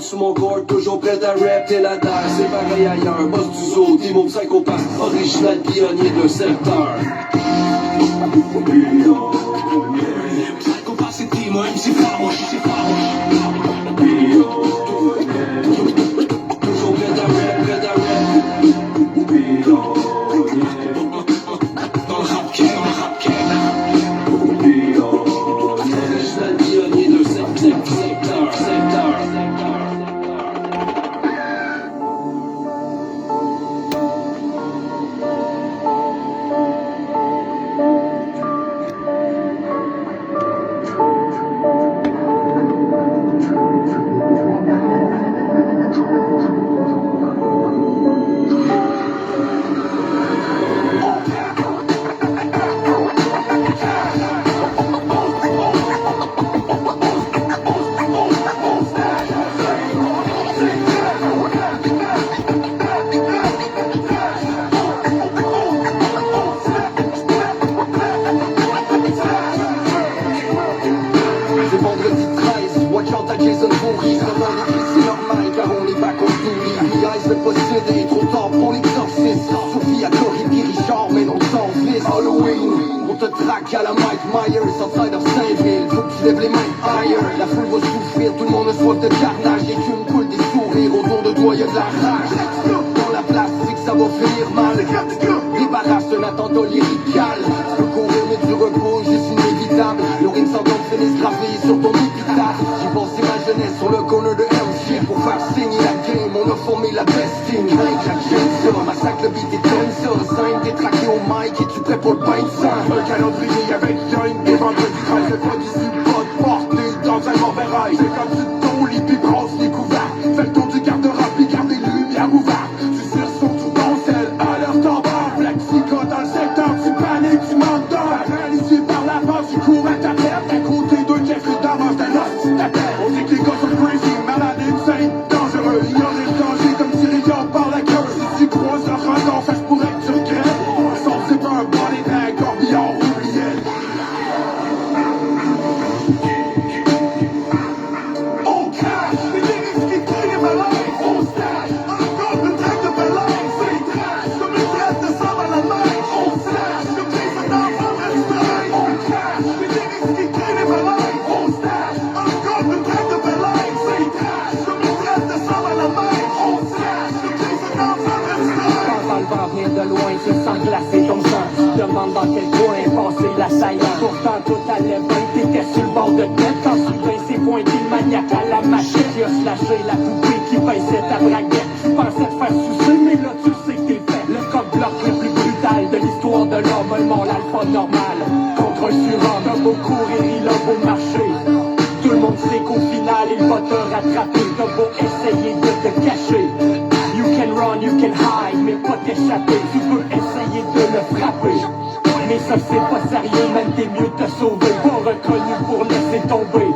Sous mon corps, toujours prêt à rap, t'es la terre, c'est pareil ailleurs. Boss du zoo, Timo psychopathe, original pionnier de secteur. Psychopathe, c'est Timo, MC farouche, c'est farouche. Toujours prêt à rap, prêt à rap. Dans le rap game, original pionnier de secteur. Halloween, on te traque à la Mike Myers, outside of Saint-Ville. Faut que je lève les mains higher. La foule va souffrir, tout le monde a soif de carnage. L'écume coule des sourires, autour de toi y'a de la rage. Dans la place, c'est que ça va finir mal. Débarrasse un attentat lyrical. Tu peux courir mais du repos, juste inévitable. Le rime s'entend finissent gravés sur ton épitaphe. J'ai passé ma jeunesse sur le corner de MC. Pour faire signer la game, on a formé la best team. Avec la ça, massacre le beat et donne ça. Simple, t'es traqué au mic et tu prêt pour le pain de sang. Un calendrier avec Join et vendredi 13. Le pas d'ici, pas de portée dans un mauvais rail. C'est comme tu ton lit puis brosse les couverts. Fais le tour du garde-robe puis garde les lumières ouvertes. Tu tires son tout ton sel à leur tabac. Flexico dans le secteur, tu paniques, tu m'entends. Paralysé par la peur, tu cours à ta perte. À côté de Jeffrey Dahmer, t'es là, tu t'appelles. On dit que les gars sont crazy, malade, insane, dangereux. Ignorer le danger comme si les gars par la queue. Si tu croises leur regard, ça se pourrait que tu regrettes. Son c'est pas un body bag, corbillard oublié. De loin, tu sens glacer ton sang. Demande dans quel coin est passé l'assaillant. Pourtant tout allait bien, t'étais sur le bord de tête. Quand soudain c'est pointé le maniaque à la machette. Il a slashé la poupée qui baissait ta braguette. Tu pensais te faire sucer, mais là tu sais que t'es fait. Le code bloc le plus brutal de l'histoire de l'homme, l'alpha normal. Contre un surhomme, un beau courir, il a beau marcher. Tout le monde sait qu'au final il va te rattraper. T'as beau essayer de te cacher. You can run, you can hide, mais pas t'échapper. Tu peux essayer de le frapper. Mais ça c'est pas sérieux, même t'es mieux te sauver. Pas reconnu pour laisser tomber.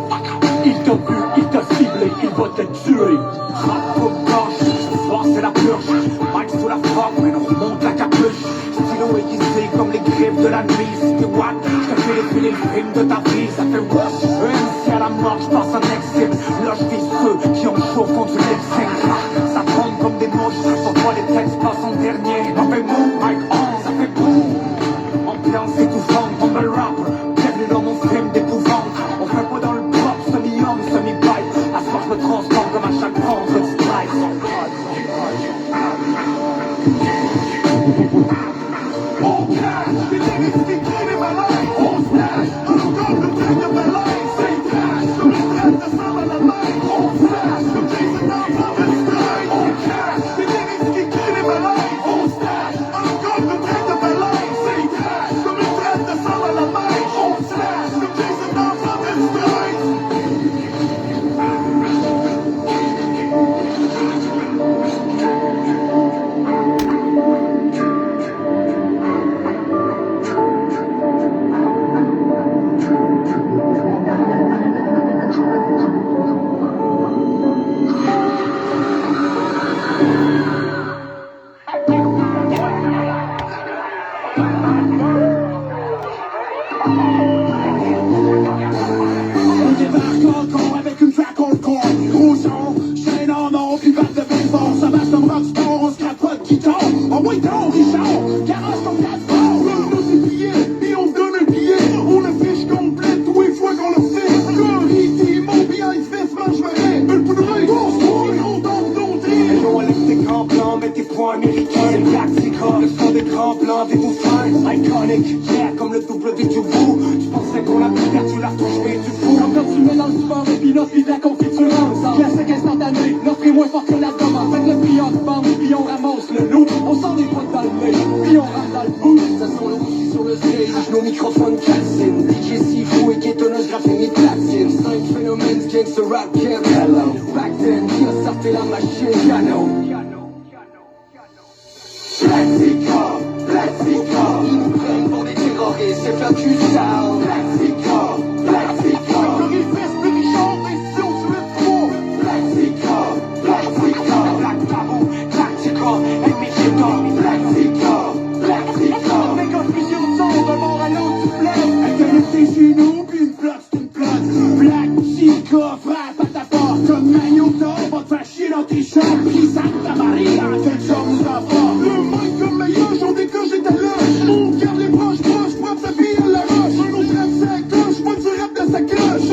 Il t'a vu, il t'a ciblé, il va te tuer. Rap pour gorge, ce soir c'est la purge. Mike sous la forme, mais on remonte la capuche. Stylo aiguisé comme les griffes de la nuit. Si t'es watt, j'te fais défiler le film de ta vie. Ça fait wouh, MC à la mort, j'passe un exit. Là j'vise ceux qui ont chaud contre le lip sync. Ça tombe comme des mouches, sur toi les textes passent en dernier. On fait move, Mike on, ça fait boum. Ambiance étouffante, on me rap. Bienvenue dans mon film d'épouvante. On fait pas dans le pop, semi-homme, semi-pipe. À ce moment je me transforme comme à chaque vendredi strike. On cache, les lyrics qui crient ma life. On slash, on compte le truc de ma life. C'est trash, comme les traces de sang dans la main. On slash, comme Jason dans le strike. On cache, les lyrics qui crient ma life. On slash, on compte le truc de ma life. C'est trash, comme les traces de sang dans la main. On slash, comme Jason dans le strike. On débarque encore avec une track on le corps. Gros son, chaîne en or, puis batte de baseball. Ça marche comme rockstar, on se craque pas de guitare. En moins donc, Richard, carrosse ton passeport. Nous c'est billet, puis on se donne un billet. On le fiche complète tous les fois qu'on le fait. E.T. mon behind fist, mange marais. Une poudreuse, on danse nos traits. On lève tes grands blancs, mais tes points américains. C'est Plaxica, le son des grands blancs, des dauphins. Iconic, yeah, comme le W du bout. Tu pensais qu'on l'a perdu, la touche, mais du fou. Comme quand tu mets dans le sport, et puis notre de la confiture. Classique instantané, l'offre est moins forte que la demande. Faites le prix en bande, puis on ramasse le loup. On sort des potes dans le nez, puis on rentre dans le bout. Ça sent le whisky sur le stage, nos microphones calcinent. DJ Sifu et quétonneuse graphine et platine. 5 phénomènes, gangsta rap, Kev, hello. Back then, qui a sorti la machine, piano. Plaxica, Plaxica. Ils nous prennent pour des terroristes, c'est faire du sound. Plaxica, Plaxica. Le riffest, le Richard, institution sur le 3. Plaxica, Plaxica. Black Tabou, Plaxica, ennemi chez Tommy. Plaxica, Plaxica. Mais quand je suis sur le son, d'un bord à l'autre, tu plais. Internet, chez nous, puis une plate, c'est une plate. Plaxica, frappe à ta porte. Comme Magnota, va te faire chier dans tes shorts. Puis Santa Maria, quel genre nous en fera. Le mic comme meilleur, j'en décoche et ta loge. On garde les proches, propre, sa fille à la roche. Un autre rap, ça coche, moi du rap de sa cloche.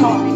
mort.